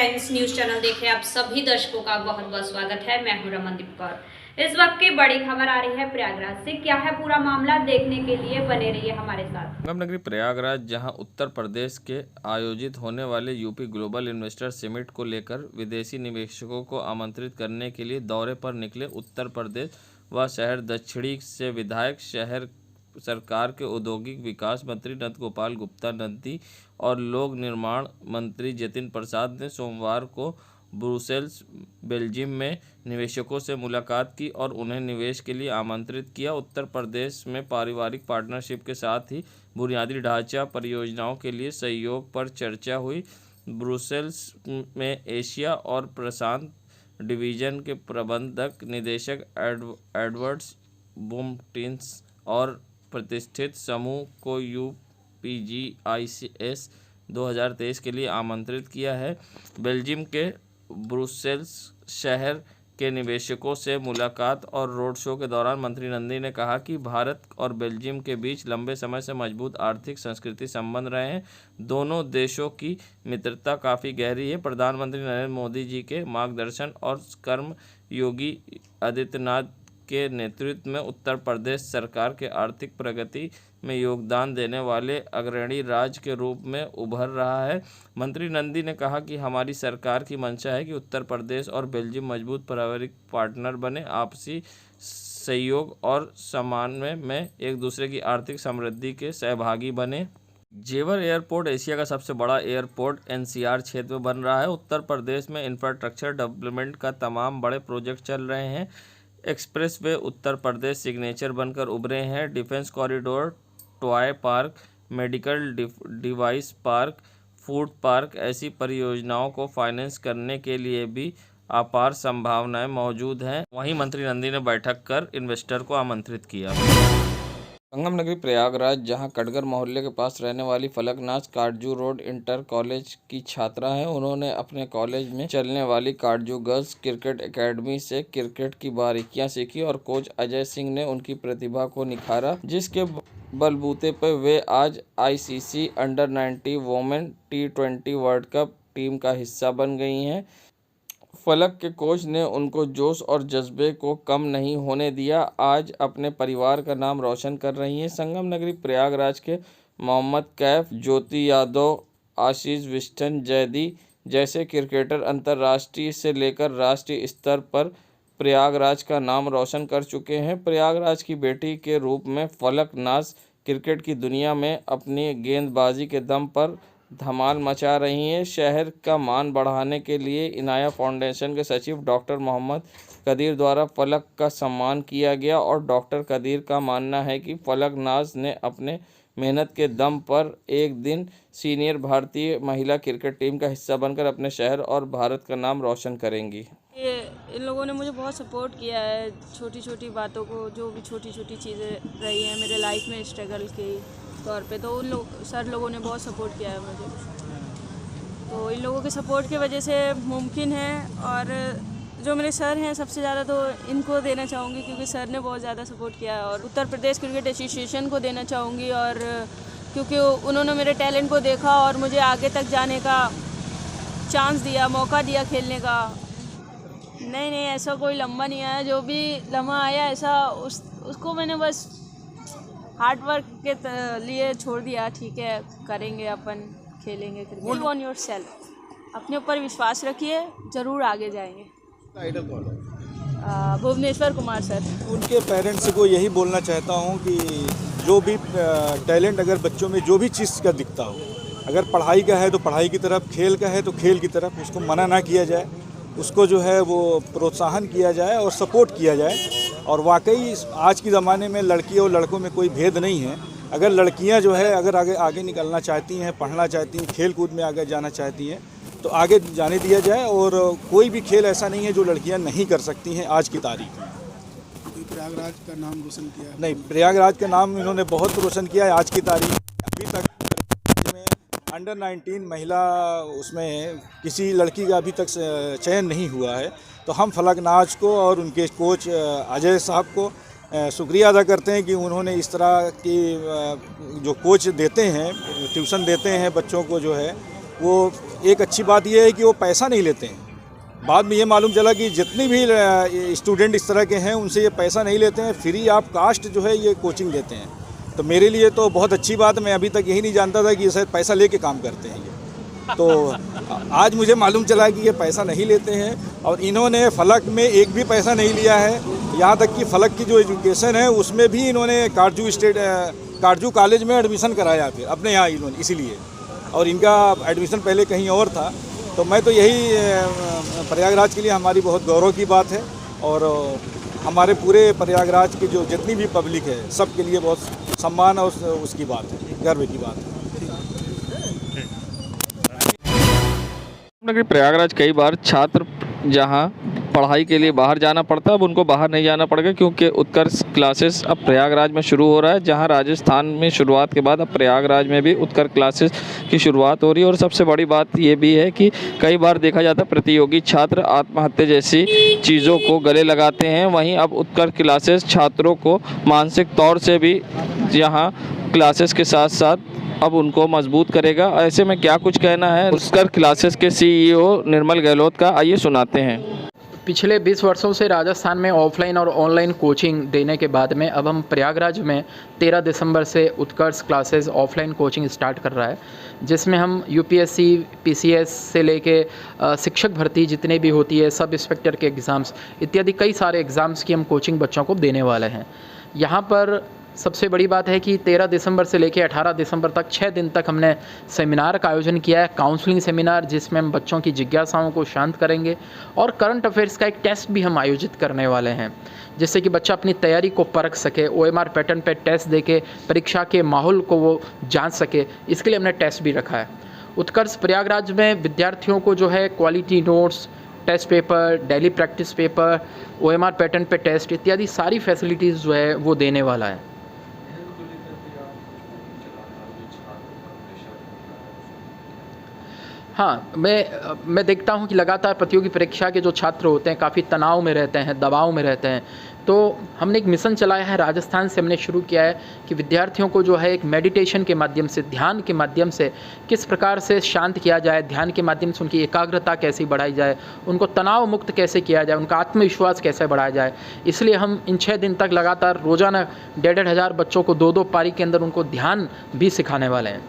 Times news channel देखे आप सभी दर्शकों का बहुत बहुत स्वागत है। मैं हूं रमनदीप कौर। इस वक्त की बड़ी खबर आ रही है प्रयागराज से। क्या है पूरा मामला, देखने के लिए बने रहिए हमारे साथ। संगम नगरी प्रयागराज, जहां उत्तर प्रदेश के आयोजित होने वाले यूपी ग्लोबल इन्वेस्टर समिट को लेकर विदेशी निवेशकों को आमंत्रित करने के लिए दौरे पर निकले उत्तर प्रदेश व शहर दक्षिणी से विधायक, शहर सरकार के औद्योगिक विकास मंत्री नंद गोपाल गुप्ता, नदी और लोक निर्माण मंत्री जतिन प्रसाद ने सोमवार को ब्रुसेल्स, बेल्जियम में निवेशकों से मुलाकात की और उन्हें निवेश के लिए आमंत्रित किया। उत्तर प्रदेश में पारिवारिक पार्टनरशिप के साथ ही बुनियादी ढांचा परियोजनाओं के लिए सहयोग पर चर्चा हुई। ब्रुसेल्स में एशिया और प्रशांत डिवीजन के प्रबंधक निदेशक एडवर्ड्स बुमटिन्स और प्रतिष्ठित समूह को UPGIS 2023 के लिए आमंत्रित किया है। बेल्जियम के ब्रुसेल्स शहर के निवेशकों से मुलाकात और रोड शो के दौरान मंत्री नंदी ने कहा कि भारत और बेल्जियम के बीच लंबे समय से मजबूत आर्थिक संस्कृति संबंध रहे हैं। दोनों देशों की मित्रता काफ़ी गहरी है। प्रधानमंत्री नरेंद्र मोदी जी के मार्गदर्शन और कर्म योगी आदित्यनाथ के नेतृत्व में उत्तर प्रदेश सरकार के आर्थिक प्रगति में योगदान देने वाले अग्रणी राज्य के रूप में उभर रहा है। मंत्री नंदी ने कहा कि हमारी सरकार की मंशा है कि उत्तर प्रदेश और बेल्जियम मजबूत पारिवारिक पार्टनर बने, आपसी सहयोग और समन्वय में एक दूसरे की आर्थिक समृद्धि के सहभागी बने। जेवर एयरपोर्ट एशिया का सबसे बड़ा एयरपोर्ट NCR क्षेत्र में बन रहा है। उत्तर प्रदेश में इंफ्रास्ट्रक्चर डेवलपमेंट का तमाम बड़े प्रोजेक्ट चल रहे हैं। एक्सप्रेसवे उत्तर प्रदेश सिग्नेचर बनकर उभरे हैं। Defence corridor, toy park, medical device park, food park, ऐसी परियोजनाओं को फाइनेंस करने के लिए भी अपार संभावनाएं मौजूद हैं। वहीं मंत्री नंदी ने बैठक कर इन्वेस्टर को आमंत्रित किया। संगम नगरी प्रयागराज, जहां कटगर मोहल्ले के पास रहने वाली Falaknaz Katju road inter college की छात्रा हैं। उन्होंने अपने कॉलेज में चलने वाली काटजू गर्ल्स क्रिकेट एकेडमी से क्रिकेट की बारीकियां सीखी और कोच अजय सिंह ने उनकी प्रतिभा को निखारा, जिसके बलबूते पर वे आज ICC under-19 women T20 world cup team का हिस्सा बन गई हैं। फलक के कोच ने उनको जोश और जज्बे को कम नहीं होने दिया। आज अपने परिवार का नाम रोशन कर रही हैं। संगम नगरी प्रयागराज के मोहम्मद कैफ, ज्योति यादव, आशीष विस्टन, जयदी जैसे क्रिकेटर अंतर्राष्ट्रीय से लेकर राष्ट्रीय स्तर पर प्रयागराज का नाम रोशन कर चुके हैं। प्रयागराज की बेटी के रूप में फलक नाज क्रिकेट की दुनिया में अपनी गेंदबाजी के दम पर धमाल मचा रही हैं। शहर का मान बढ़ाने के लिए इनाया फाउंडेशन के सचिव डॉक्टर मोहम्मद कदीर द्वारा फलक का सम्मान किया गया और डॉक्टर कदीर का मानना है कि फलक नाज ने अपने मेहनत के दम पर एक दिन सीनियर भारतीय महिला क्रिकेट टीम का हिस्सा बनकर अपने शहर और भारत का नाम रोशन करेंगी। इन लोगों ने मुझे बहुत सपोर्ट किया है, छोटी छोटी बातों को, जो भी छोटी छोटी चीज़ें रही हैं मेरे लाइफ में स्ट्रगल के तौर पे, तो उन सर लोगों ने बहुत सपोर्ट किया है मुझे। तो इन लोगों के सपोर्ट की वजह से मुमकिन है। और जो मेरे सर हैं, सबसे ज़्यादा तो इनको देना चाहूँगी, क्योंकि सर ने बहुत ज़्यादा सपोर्ट किया है। और उत्तर प्रदेश क्रिकेट एसोसिएशन को देना चाहूँगी, और क्योंकि उन्होंने मेरे टैलेंट को देखा और मुझे आगे तक जाने का चांस दिया, मौका दिया खेलने का। नहीं, ऐसा कोई लम्हा नहीं आया। जो भी लम्हा आया ऐसा उसको मैंने बस हार्ड वर्क के लिए छोड़ दिया। ठीक है, करेंगे, अपन खेलेंगे क्रिकेट। ऑन योर सेल्फ, अपने ऊपर विश्वास रखिए, ज़रूर आगे जाएंगे। आइडल कौन है? भुवनेश्वर कुमार सर। उनके पेरेंट्स को यही बोलना चाहता हूँ कि जो भी टैलेंट अगर बच्चों में जो भी चीज़ का दिखता हो, अगर पढ़ाई का है तो पढ़ाई की तरफ, खेल का है तो खेल की तरफ, उसको मना ना किया जाए, उसको जो है वो प्रोत्साहन किया जाए और सपोर्ट किया जाए। और वाकई आज के ज़माने में लड़की और लड़कों में कोई भेद नहीं है। अगर लड़कियां जो है अगर आगे निकलना चाहती हैं, पढ़ना चाहती हैं, खेल कूद में आगे जाना चाहती हैं, तो आगे जाने दिया जाए। और कोई भी खेल ऐसा नहीं है जो लड़कियां नहीं कर सकती हैं आज की तारीख में। प्रयागराज का नाम रोशन किया? नहीं, प्रयागराज का नाम इन्होंने बहुत रोशन किया है आज की तारीख में। अभी तक में अंडर-19 महिला उसमें किसी लड़की का अभी तक चयन नहीं हुआ है। तो हम फलकनाज को और उनके कोच अजय साहब को शुक्रिया अदा करते हैं कि उन्होंने इस तरह की जो कोच देते हैं, ट्यूशन देते हैं बच्चों को, जो है वो एक अच्छी बात ये है कि वो पैसा नहीं लेते हैं। बाद में ये मालूम चला कि जितने भी स्टूडेंट इस तरह के हैं उनसे ये पैसा नहीं लेते हैं, फ्री ऑफ कास्ट जो है ये कोचिंग देते हैं। तो मेरे लिए तो बहुत अच्छी बात है, मैं अभी तक यही नहीं जानता था कि ये शायद पैसा लेके काम करते हैं ये। तो आज मुझे मालूम चला कि ये पैसा नहीं लेते हैं और इन्होंने फलक में एक भी पैसा नहीं लिया है। यहाँ तक कि फलक की जो एजुकेशन है उसमें भी इन्होंने काटजू कॉलेज में एडमिशन कराया फिर अपने यहाँ इन्होंने, इसीलिए। और इनका एडमिशन पहले कहीं और था। तो मैं तो यही प्रयागराज के लिए हमारी बहुत गौरव की बात है और हमारे पूरे प्रयागराज की जो जितनी भी पब्लिक है सबके लिए बहुत सम्मान और उसकी बात है, गर्व की बात है। प्रयागराज कई बार छात्र जहां पढ़ाई के लिए बाहर जाना पड़ता है, अब उनको बाहर नहीं जाना पड़ेगा क्योंकि उत्कर्ष क्लासेस अब प्रयागराज में शुरू हो रहा है। जहां राजस्थान में शुरुआत के बाद अब प्रयागराज में भी उत्कर्ष क्लासेस की शुरुआत हो रही है। और सबसे बड़ी बात ये भी है कि कई बार देखा जाता है प्रतियोगी छात्र आत्महत्या जैसी चीज़ों को गले लगाते हैं, वहीं अब उत्कर्ष क्लासेस छात्रों को मानसिक तौर से भी यहाँ क्लासेस के साथ साथ अब उनको मजबूत करेगा। ऐसे में क्या कुछ कहना है उत्कर्ष क्लासेस के CEO निर्मल गहलोत का, आइए सुनाते हैं। पिछले 20 वर्षों से राजस्थान में ऑफलाइन और ऑनलाइन कोचिंग देने के बाद में अब हम प्रयागराज में 13 दिसंबर से उत्कर्ष क्लासेस ऑफलाइन कोचिंग स्टार्ट कर रहा है, जिसमें हम UPSC PCS से लेके शिक्षक भर्ती जितने भी होती है, सब इंस्पेक्टर के एग्ज़ाम्स इत्यादि कई सारे एग्ज़ाम्स की हम कोचिंग बच्चों को देने वाले हैं। यहाँ पर सबसे बड़ी बात है कि 13 दिसंबर से लेकर 18 दिसंबर तक 6 दिन तक हमने सेमिनार का आयोजन किया है, काउंसलिंग सेमिनार, जिसमें हम बच्चों की जिज्ञासाओं को शांत करेंगे और करंट अफेयर्स का एक टेस्ट भी हम आयोजित करने वाले हैं, जिससे कि बच्चा अपनी तैयारी को परख सके, OMR पैटर्न पे टेस्ट देके परीक्षा के माहौल को वो जांच सके। इसके लिए हमने टेस्ट भी रखा है। उत्कर्ष प्रयागराज में विद्यार्थियों को जो है quality notes, test paper, daily practice paper, OMR pattern पे टेस्ट इत्यादि सारी फैसिलिटीज़ जो है वो देने वाला है। हाँ, मैं देखता हूँ कि लगातार प्रतियोगी परीक्षा के जो छात्र होते हैं काफ़ी तनाव में रहते हैं, दबाव में रहते हैं। तो हमने एक मिशन चलाया है, राजस्थान से हमने शुरू किया है कि विद्यार्थियों को जो है एक मेडिटेशन के माध्यम से, ध्यान के माध्यम से किस प्रकार से शांत किया जाए, ध्यान के माध्यम से उनकी एकाग्रता कैसे बढ़ाई जाए, उनको तनाव मुक्त कैसे किया जाए, उनका आत्मविश्वास कैसे बढ़ाया जाए। इसलिए हम इन 6 दिन तक लगातार रोज़ाना 1,500 हज़ार बच्चों को 2-2 पारी के अंदर उनको ध्यान भी सिखाने वाले हैं।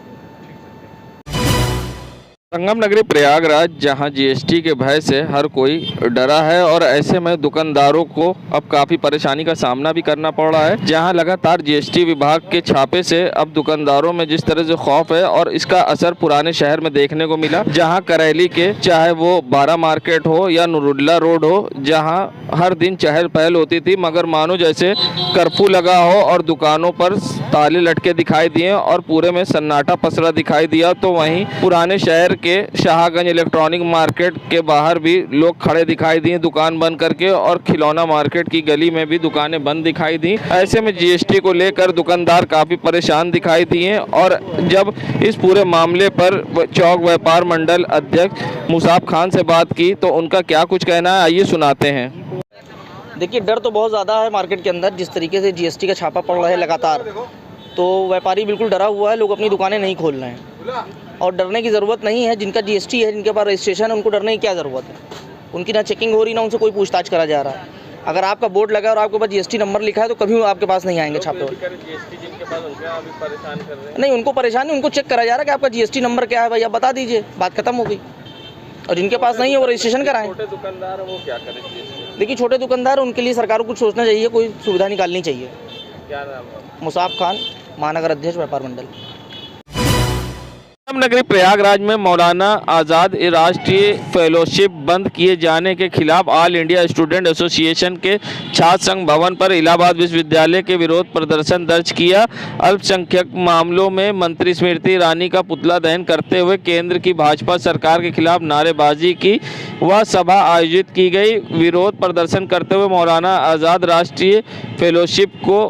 संगम नगरी प्रयागराज जहां GST के भय से हर कोई डरा है और ऐसे में दुकानदारों को अब काफ़ी परेशानी का सामना भी करना पड़ रहा है। जहां लगातार GST विभाग के छापे से अब दुकानदारों में जिस तरह से खौफ है और इसका असर पुराने शहर में देखने को मिला, जहां करैली के चाहे वो 12 मार्केट हो या नुरुल्ला रोड हो, जहां हर दिन चहल पहल होती थी, मगर मानो जैसे कर्फ्यू लगा हो और दुकानों पर ताले लटके दिखाई दिए और पूरे में सन्नाटा पसरा दिखाई दिया। तो वहीं पुराने शहर के शाहगंज इलेक्ट्रॉनिक मार्केट के बाहर भी लोग खड़े दिखाई दिए दुकान बंद करके, और खिलौना मार्केट की गली में भी दुकानें बंद दिखाई दी। ऐसे में GST को लेकर दुकानदार काफ़ी परेशान दिखाई दिए। और जब इस पूरे मामले पर चौक व्यापार मंडल अध्यक्ष मुसाब खान से बात की तो उनका क्या कुछ कहना है, आइए सुनाते हैं। देखिए, डर तो बहुत ज़्यादा है मार्केट के अंदर। जिस तरीके से GST का छापा पड़ रहा है लगातार, तो व्यापारी बिल्कुल डरा हुआ है, लोग अपनी दुकानें नहीं खोल रहे हैं। और डरने की ज़रूरत नहीं है, जिनका GST है, जिनके पास रजिस्ट्रेशन है, उनको डरने की क्या ज़रूरत है। उनकी ना चेकिंग हो रही, ना उनसे कोई पूछताछ करा जा रहा है। अगर आपका बोर्ड लगा और आपके पास GST नंबर लिखा है तो कभी आपके पास नहीं आएंगे छापे वाले। नहीं, उनको परेशान नहीं, उनको चेक करा जा रहा है कि आपका GST नंबर क्या है, भाई आप बता दीजिए, बात खत्म हो गई। और जिनके पास नहीं है वो रजिस्ट्रेशन कराएं। छोटे दुकानदार वो क्या करें? देखिए, छोटे दुकानदार, उनके लिए सरकार को कुछ सोचना चाहिए, कोई सुविधा निकालनी चाहिए। क्या नाम है? मुसाब खान, महानगर अध्यक्ष व्यापार मंडल। संगम नगरी प्रयागराज में मौलाना आज़ाद राष्ट्रीय फेलोशिप बंद किए जाने के खिलाफ ऑल इंडिया स्टूडेंट एसोसिएशन के छात्र संघ भवन पर इलाहाबाद विश्वविद्यालय के विरोध प्रदर्शन दर्ज किया। अल्पसंख्यक मामलों में मंत्री स्मृति ईरानी का पुतला दहन करते हुए केंद्र की भाजपा सरकार के खिलाफ नारेबाजी की वह सभा आयोजित की गई। विरोध प्रदर्शन करते हुए मौलाना आज़ाद राष्ट्रीय फेलोशिप को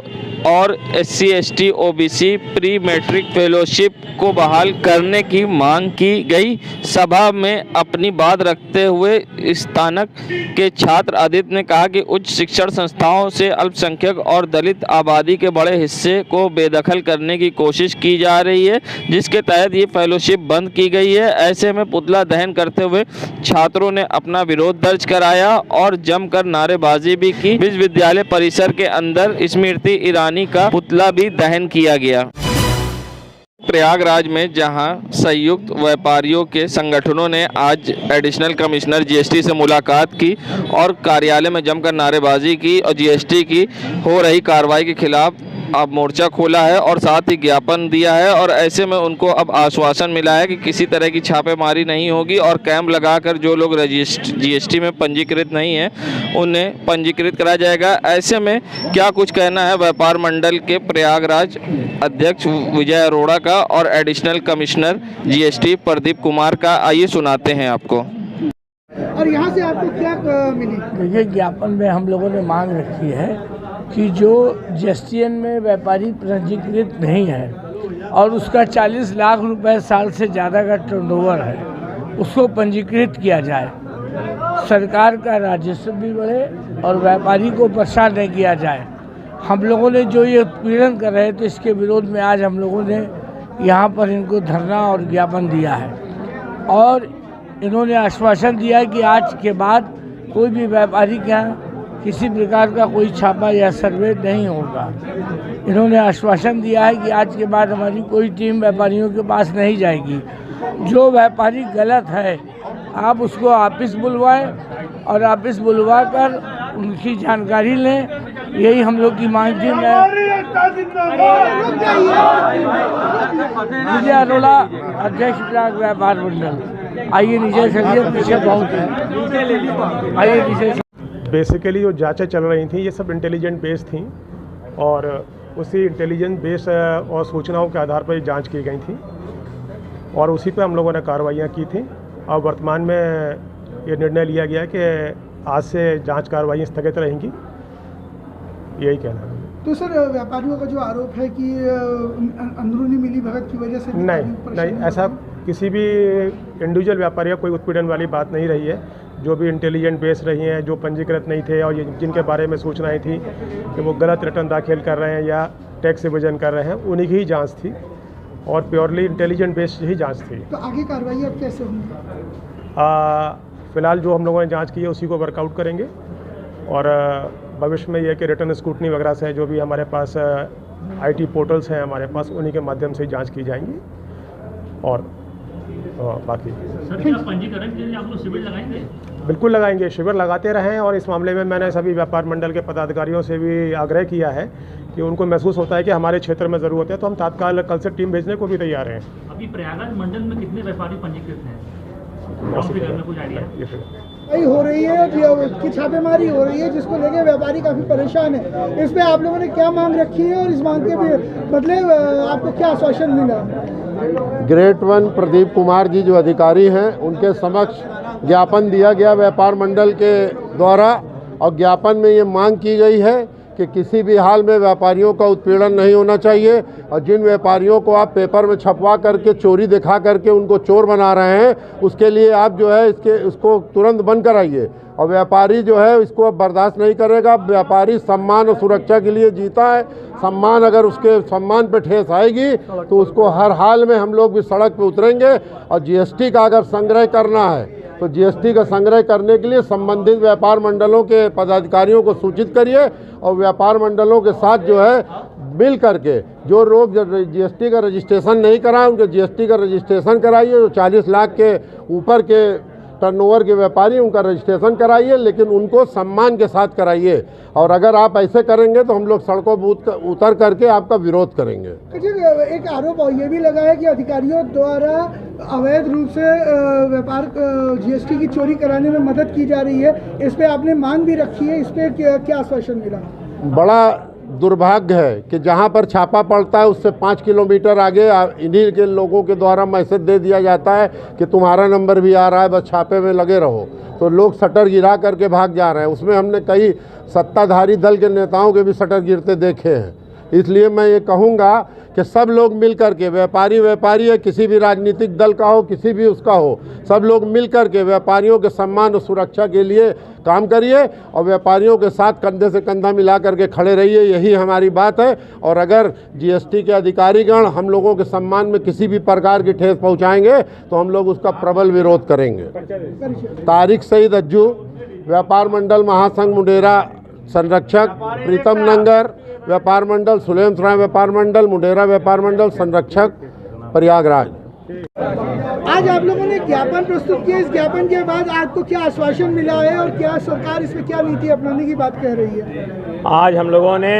और SC/ST OBC pre matric fellowship को बहाल करने की मांग की गई। सभा में अपनी बात रखते हुए स्नातक के छात्र आदित्य ने कहा कि उच्च शिक्षण संस्थाओं से अल्पसंख्यक और दलित आबादी के बड़े हिस्से को बेदखल करने की कोशिश की जा रही है, जिसके तहत ये फेलोशिप बंद की गई है। ऐसे में पुतला दहन करते हुए छात्रों ने अपना विरोध दर्ज कराया और जमकर नारेबाजी भी की। विश्वविद्यालय परिसर के अंदर स्मृति ईरानी का पुतला भी दहन किया गया। प्रयागराज में जहां संयुक्त व्यापारियों के संगठनों ने आज एडिशनल कमिश्नर GST से मुलाकात की और कार्यालय में जमकर नारेबाजी की और GST की हो रही कार्रवाई के खिलाफ अब मोर्चा खोला है और साथ ही ज्ञापन दिया है। और ऐसे में उनको अब आश्वासन मिला है कि किसी तरह की छापेमारी नहीं होगी और कैंप लगाकर जो लोग GST में पंजीकृत नहीं है उन्हें पंजीकृत कराया जाएगा। ऐसे में क्या कुछ कहना है व्यापार मंडल के प्रयागराज अध्यक्ष विजय अरोड़ा का और additional commissioner GST Pradeep Kumar का, आइए सुनाते हैं आपको। और यहाँ से आपको क्या मिली? देखिए, ज्ञापन में हम लोगों ने मांग रखी है कि जो GSTN में व्यापारी पंजीकृत नहीं है और उसका 40 लाख रुपए साल से ज़्यादा का टर्नओवर है, उसको पंजीकृत किया जाए। सरकार का राजस्व भी बढ़े और व्यापारी को परेशान नहीं किया जाए। हम लोगों ने जो ये उत्पीड़न कर रहे थे, इसके विरोध में आज हम लोगों ने यहाँ पर इनको धरना और ज्ञापन दिया है और इन्होंने आश्वासन दिया है कि आज के बाद कोई भी व्यापारी के यहाँ किसी प्रकार का कोई छापा या सर्वे नहीं होगा। इन्होंने आश्वासन दिया है कि आज के बाद हमारी कोई टीम व्यापारियों के पास नहीं जाएगी। जो व्यापारी गलत है आप उसको ऑफिस बुलवाएं और ऑफिस बुलवा कर उनकी जानकारी लें। यही हम लोग की मांग थी। मैं विजय अरोड़ा, अध्यक्ष प्रयाग व्यापार मंडल। आइए नीचे चलिए, पीछे बहुत है, आइए नीचे। बेसिकली जो जांचें चल रही थी ये सब इंटेलिजेंट बेस थी और उसी इंटेलिजेंट बेस और सूचनाओं के आधार पर ये जांच की गई थी और उसी पे हम लोगों ने कार्रवाइयाँ की थी। और वर्तमान में ये निर्णय लिया गया कि आज से जांच कार्रवाई स्थगित रहेंगी, यही कहना है। तो सर, व्यापारियों का जो आरोप है कि अंदरूनी मिलीभगत की वजह से नहीं, ऐसा किसी भी इंडिविजुअल व्यापारी का कोई उत्पीड़न वाली बात नहीं रही है। जो भी इंटेलिजेंट बेस रही हैं, जो पंजीकृत नहीं थे और जिनके बारे में सूचनाएं थी कि वो गलत रिटर्न दाखिल कर रहे हैं या टैक्स एविजन कर रहे हैं, उन्हीं की ही जांच थी और प्योरली इंटेलिजेंट बेस्ड ही जांच थी। तो आगे कार्रवाई अब कैसे होगी? फ़िलहाल जो हम लोगों ने जांच की है उसी को वर्कआउट करेंगे और भविष्य में यह कि रिटर्न स्क्रूटनी वगैरह से जो भी हमारे पास IT पोर्टल्स हैं हमारे पास, उन्हीं के माध्यम से जाँच की जाएंगी। और बाकी सर, क्या पंजीकरण के लिए आप लोग शिविर लगाएंगे? बिल्कुल लगाएंगे, शिविर लगाते रहें। और इस मामले में मैंने सभी व्यापार मंडल के पदाधिकारियों से भी आग्रह किया है कि उनको महसूस होता है कि हमारे क्षेत्र में ज़रूरत है तो हम तत्काल कल से टीम भेजने को भी तैयार हैं। अभी प्रयागराज मंडल में कितने व्यापारी पंजीकृत हैं? कुछ आइडिया हो रही है कि छापेमारी हो रही है, जिसको लेके व्यापारी काफ़ी परेशान है। इस पे आप लोगों ने क्या मांग रखी है और इस मांग के बदले आपको क्या आश्वासन मिला? ग्रेड 1 प्रदीप कुमार जी जो अधिकारी हैं उनके समक्ष ज्ञापन दिया गया व्यापार मंडल के द्वारा और ज्ञापन में ये मांग की गई है कि किसी भी हाल में व्यापारियों का उत्पीड़न नहीं होना चाहिए और जिन व्यापारियों को आप पेपर में छपवा करके चोरी दिखा करके उनको चोर बना रहे हैं, उसके लिए आप जो है इसको तुरंत बंद कराइए। और व्यापारी जो है इसको अब बर्दाश्त नहीं करेगा। व्यापारी सम्मान और सुरक्षा के लिए जीता है। सम्मान, अगर उसके सम्मान पे ठेस आएगी तो उसको हर हाल में हम लोग भी सड़क पे उतरेंगे। और GST का अगर संग्रह करना है तो GST का संग्रह करने के लिए संबंधित व्यापार मंडलों के पदाधिकारियों को सूचित करिए और व्यापार मंडलों के साथ जो है मिल करके जो लोग GST का रजिस्ट्रेशन नहीं कराए उनके GST का रजिस्ट्रेशन कराइए। जो 40 लाख के ऊपर के टर्नओवर के व्यापारी उनका रजिस्ट्रेशन कराइए, लेकिन उनको सम्मान के साथ कराइए। और अगर आप ऐसे करेंगे तो हम लोग सड़कों पर उतर करके आपका विरोध करेंगे। एक आरोप ये भी लगा है कि अधिकारियों द्वारा अवैध रूप से व्यापार GST की चोरी कराने में मदद की जा रही है। इस पे आपने मांग भी रखी है, इस पे क्या आश्वासन मिला? बड़ा दुर्भाग्य है कि जहां पर छापा पड़ता है उससे 5 किलोमीटर आगे इन्हीं के लोगों के द्वारा मैसेज दे दिया जाता है कि तुम्हारा नंबर भी आ रहा है, बस छापे में लगे रहो। तो लोग शटर गिरा करके भाग जा रहे हैं। उसमें हमने कई सत्ताधारी दल के नेताओं के भी शटर गिरते देखे हैं। इसलिए मैं ये कहूँगा कि सब लोग मिल कर के, व्यापारी है, किसी भी राजनीतिक दल का हो, किसी भी उसका हो, सब लोग मिल कर के व्यापारियों के सम्मान और सुरक्षा के लिए काम करिए और व्यापारियों के साथ कंधे से कंधा मिला करके खड़े रहिए, यही हमारी बात है। और अगर जीएसटी के अधिकारीगण हम लोगों के सम्मान में किसी भी प्रकार की ठेस पहुंचाएंगे तो हम लोग उसका प्रबल विरोध करेंगे। तारिक सईद अज्जू, व्यापार मंडल महासंघ मुंडेरा संरक्षक, प्रीतम नंगर व्यापार मंडल, सुलेम सराय व्यापार मंडल, मुंडेरा व्यापार मंडल संरक्षक, प्रयागराज। आज आप लोगों ने ज्ञापन प्रस्तुत किया, इस ज्ञापन के बाद आपको क्या आश्वासन मिला है और क्या सरकार इसमें क्या नीति अपनाने की बात कह रही है? आज हम लोगों ने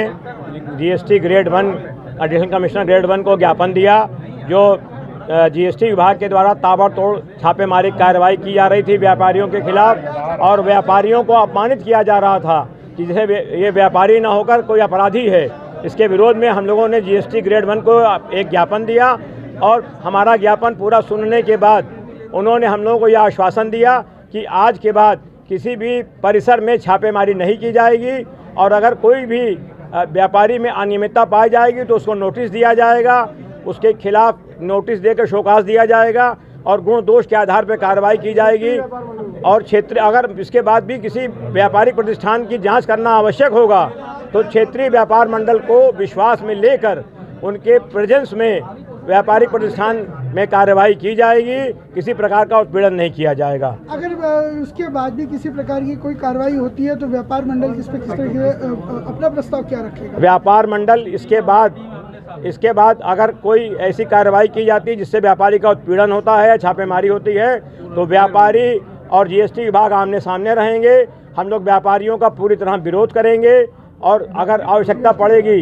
GST grade 1 additional commissioner grade 1 को ज्ञापन दिया, जो जीएसटी विभाग के द्वारा ताबड़तोड़ छापेमारी कार्रवाई की जा रही थी व्यापारियों के खिलाफ और व्यापारियों को अपमानित किया जा रहा था कि जैसे ये व्यापारी ना होकर कोई अपराधी है। इसके विरोध में हम लोगों ने जीएसटी ग्रेड 1 को एक ज्ञापन दिया और हमारा ज्ञापन पूरा सुनने के बाद उन्होंने हम लोगों को यह आश्वासन दिया कि आज के बाद किसी भी परिसर में छापेमारी नहीं की जाएगी और अगर कोई भी व्यापारी में अनियमितता पाई जाएगी तो उसको नोटिस दिया जाएगा, उसके खिलाफ नोटिस देकर शोकाज दिया जाएगा और गुण दोष के आधार पर कार्रवाई की जाएगी। और क्षेत्र अगर इसके बाद भी किसी व्यापारिक प्रतिष्ठान की जांच करना आवश्यक होगा तो क्षेत्रीय व्यापार मंडल को विश्वास में लेकर उनके प्रेजेंस में व्यापारिक प्रतिष्ठान में कार्रवाई की जाएगी, किसी प्रकार का उत्पीड़न नहीं किया जाएगा। अगर उसके बाद भी किसी प्रकार की कोई कार्रवाई होती है तो व्यापार मंडल किस तरह के अपना प्रस्ताव क्या रखेगा? व्यापार मंडल इसके बाद अगर कोई ऐसी कार्रवाई की जाती है जिससे व्यापारी का उत्पीड़न होता है, छापेमारी होती है, तो व्यापारी और जीएसटी विभाग आमने सामने रहेंगे। हम लोग व्यापारियों का पूरी तरह विरोध करेंगे और अगर आवश्यकता पड़ेगी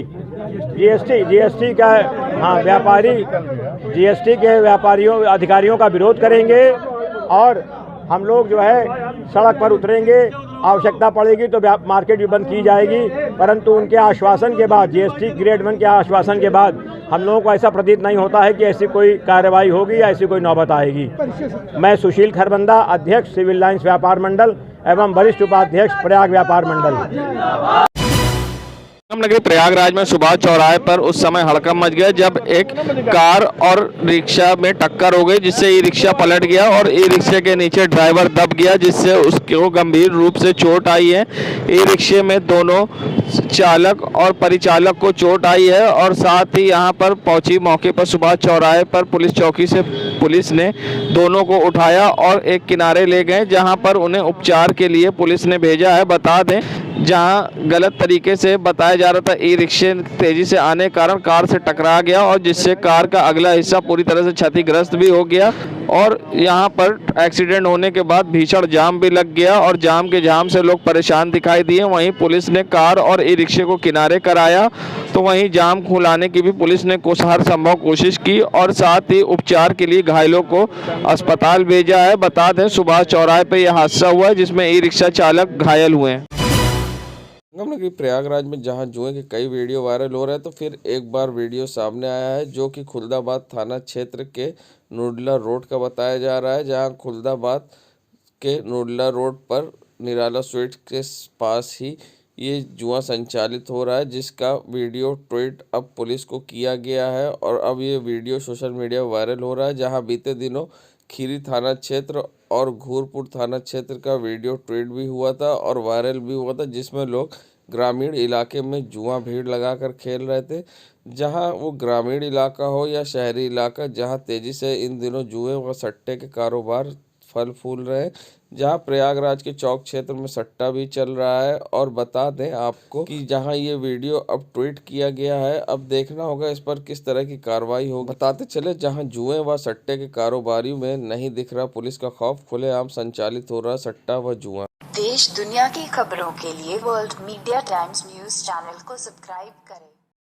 जीएसटी का जीएसटी के व्यापारियों अधिकारियों का विरोध करेंगे और हम लोग जो है सड़क पर उतरेंगे। आवश्यकता पड़ेगी तो मार्केट भी बंद की जाएगी, परंतु उनके आश्वासन के बाद, जीएसटी ग्रेड 1 के आश्वासन के बाद हम लोगों को ऐसा प्रतीत नहीं होता है कि ऐसी कोई कार्रवाई होगी या ऐसी कोई नौबत आएगी। मैं सुशील खरबंदा, अध्यक्ष सिविल लाइंस व्यापार मंडल एवं वरिष्ठ उपाध्यक्ष प्रयाग व्यापार मंडल। नगरी प्रयागराज में सुभाष चौराहे पर उस समय हड़कंप मच गया जब एक कार और रिक्शा में टक्कर हो गई, जिससे ई रिक्शा पलट गया और ई रिक्शे के नीचे ड्राइवर दब गया, जिससे उसको गंभीर रूप से चोट आई है। ई रिक्शे में दोनों चालक और परिचालक को चोट आई है और साथ ही यहां पर पहुंची मौके पर सुभाष चौराहे पर पुलिस चौकी से पुलिस ने दोनों को उठाया और एक किनारे ले गए, जहां पर उन्हें उपचार के लिए पुलिस ने भेजा है। बता दें, जहां गलत तरीके से बताया जा रहा था ई रिक्शे तेजी से आने के कारण कार से टकरा गया और जिससे कार का अगला हिस्सा पूरी तरह से क्षतिग्रस्त भी हो गया और यहां पर एक्सीडेंट होने के बाद भीषण जाम भी लग गया और जाम से लोग परेशान दिखाई दिए। वहीं पुलिस ने कार और ई रिक्शे को किनारे कराया, तो वहीं जाम खुलाने की भी पुलिस ने हर संभव कोशिश की और साथ ही उपचार के लिए घायलों को अस्पताल भेजा है। बता दें, सुभाष चौराहे पर यह हादसा हुआ है जिसमें ई रिक्शा चालक घायल हुए हैं। कि प्रयागराज में जहां जुए के कई वीडियो वायरल हो रहे हैं, तो फिर एक बार वीडियो सामने आया है जो कि खुलदाबाद थाना क्षेत्र के नूडला रोड का बताया जा रहा है, जहां खुलदाबाद के नूडला रोड पर निराला स्वीट के पास ही ये जुआ संचालित हो रहा है, जिसका वीडियो ट्वीट अब पुलिस को किया गया है और अब ये वीडियो सोशल मीडिया वायरल हो रहा है। जहां बीते दिनों खीरी थाना क्षेत्र और घूरपुर थाना क्षेत्र का वीडियो ट्वीट भी हुआ था और वायरल भी हुआ था, जिसमें लोग ग्रामीण इलाके में जुआ भीड़ लगाकर खेल रहे थे। जहां वो ग्रामीण इलाका हो या शहरी इलाका, जहां तेजी से इन दिनों जुए व सट्टे के कारोबार फल फूल रहे हैं, जहां प्रयागराज के चौक क्षेत्र में सट्टा भी चल रहा है। और बता दें आपको कि जहां ये वीडियो अब ट्वीट किया गया है, अब देखना होगा इस पर किस तरह की कार्रवाई होगी। बताते चले, जहां जुए व सट्टे के कारोबारियों में नहीं दिख रहा पुलिस का खौफ, खुलेआम संचालित हो रहा सट्टा व जुआ। देश दुनिया की खबरों के लिए world media times news channel को सब्सक्राइब करें।